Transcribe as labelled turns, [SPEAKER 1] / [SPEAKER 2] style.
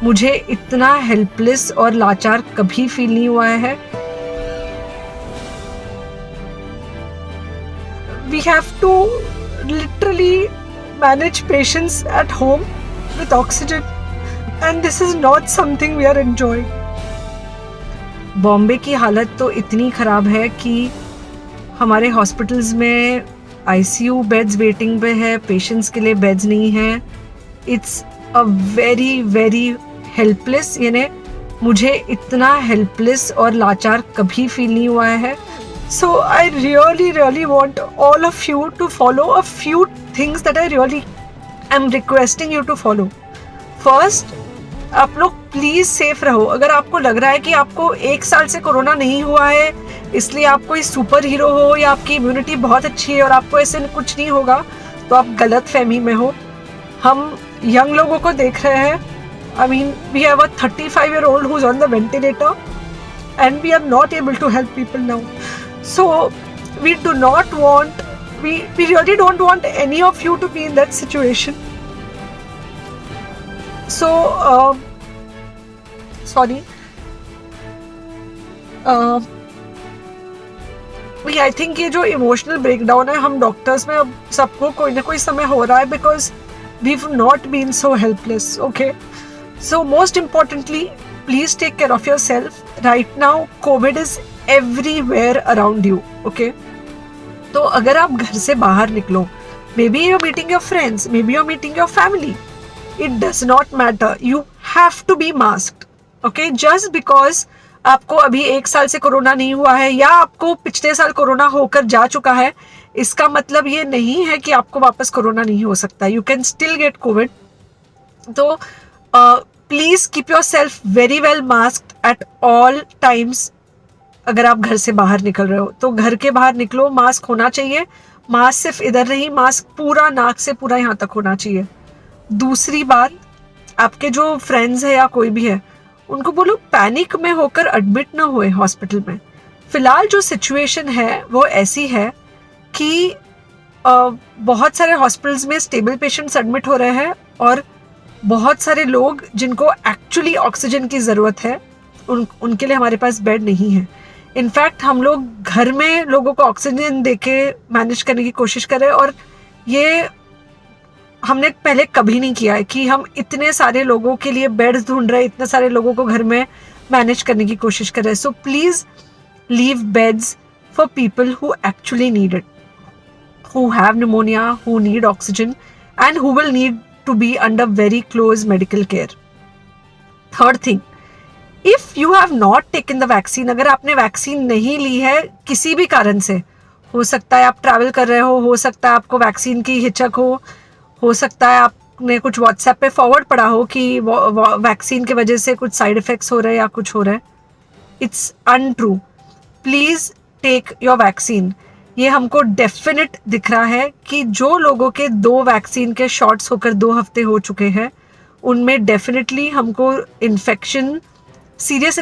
[SPEAKER 1] मुझे इतना हेल्पलेस और लाचार कभी फील नहीं हुआ है। We have to literally manage patients at home with oxygen, and this is not something we are enjoying. Bombay की हालत तो इतनी ख़राब है कि हमारे हॉस्पिटल्स में आईसीयू बेड्स वेटिंग पे है, पेशेंट्स के लिए बेड्स नहीं है। It's a very very helpless, यानी मुझे इतना हेल्पलेस और लाचार कभी फील नहीं हुआ है। So I really want all of you to follow a few things that I really am requesting you to follow. First, आप लोग प्लीज सेफ रहो। अगर आपको लग रहा है कि आपको 1 साल से कोरोना नहीं हुआ है इसलिए आप कोई सुपर हीरो हो या आपकी इम्यूनिटी बहुत अच्छी है और आपको ऐसे कुछ नहीं होगा, तो आप गलत फहमी में हो। हम यंग लोगों को देख रहे हैं। I mean, we have a 35-year-old who's on the ventilator and we are not able to help people now. So we really don't want any of you to be in that situation. So sorry. I think ये जो emotional breakdown है हम doctors में अब सबको कोई ना कोई समय हो रहा है, because we've not been so helpless. Okay, so most importantly, please take care of yourself. Right now COVID is everywhere around you. Okay, तो अगर आप घर से बाहर निकलो, maybe you're meeting your friends, maybe you're meeting your family, it does not matter, you have to be masked. Okay, just because आपको अभी 1 साल से कोरोना नहीं हुआ है या आपको पिछले साल कोरोना होकर जा चुका है, इसका मतलब ये नहीं है कि आपको वापस कोरोना नहीं हो सकता। You can still get Covid. तो please keep yourself very well masked at all times. अगर आप घर से बाहर निकल रहे हो तो घर के बाहर निकलो, मास्क होना चाहिए। मास्क सिर्फ इधर नहीं, मास्क पूरा नाक से पूरा यहाँ तक होना चाहिए। दूसरी बात, आपके जो फ्रेंड्स है या कोई भी है उनको बोलो पैनिक में होकर एडमिट ना हुए हॉस्पिटल में। फिलहाल जो सिचुएशन है वो ऐसी है कि बहुत सारे हॉस्पिटल्स में स्टेबल पेशेंट्स एडमिट हो रहे हैं और बहुत सारे लोग जिनको एक्चुअली ऑक्सीजन की ज़रूरत है उनके लिए हमारे पास बेड नहीं है। इनफैक्ट हम लोग घर में लोगों को ऑक्सीजन देके मैनेज करने की कोशिश कर रहे हैं और ये हमने पहले कभी नहीं किया है कि हम इतने सारे लोगों के लिए बेड्स ढूंढ रहे हैं, इतने सारे लोगों को घर में मैनेज करने की कोशिश कर रहे हैं। So please leave beds for people who actually need it, who have pneumonia, who need oxygen and who will need to be under very close medical care. Third thing, if you have not taken the vaccine, अगर आपने vaccine नहीं ली है किसी भी कारण से, हो सकता है आप ट्रैवल कर रहे हो सकता है आपको वैक्सीन की हिचक हो सकता है आपने कुछ व्हाट्सएप पे फॉरवर्ड पढ़ा हो कि वैक्सीन की वजह से कुछ साइड इफेक्ट्स हो रहे हैं या कुछ हो रहा है। It's untrue. Please take your vaccine. ये हमको डेफिनेट दिख रहा है कि जो लोगों के 2 वैक्सीन के शॉट्स होकर 2 हफ्ते हो चुके हैं उनमें डेफिनेटली हमको इन्फेक्शन, सीरियस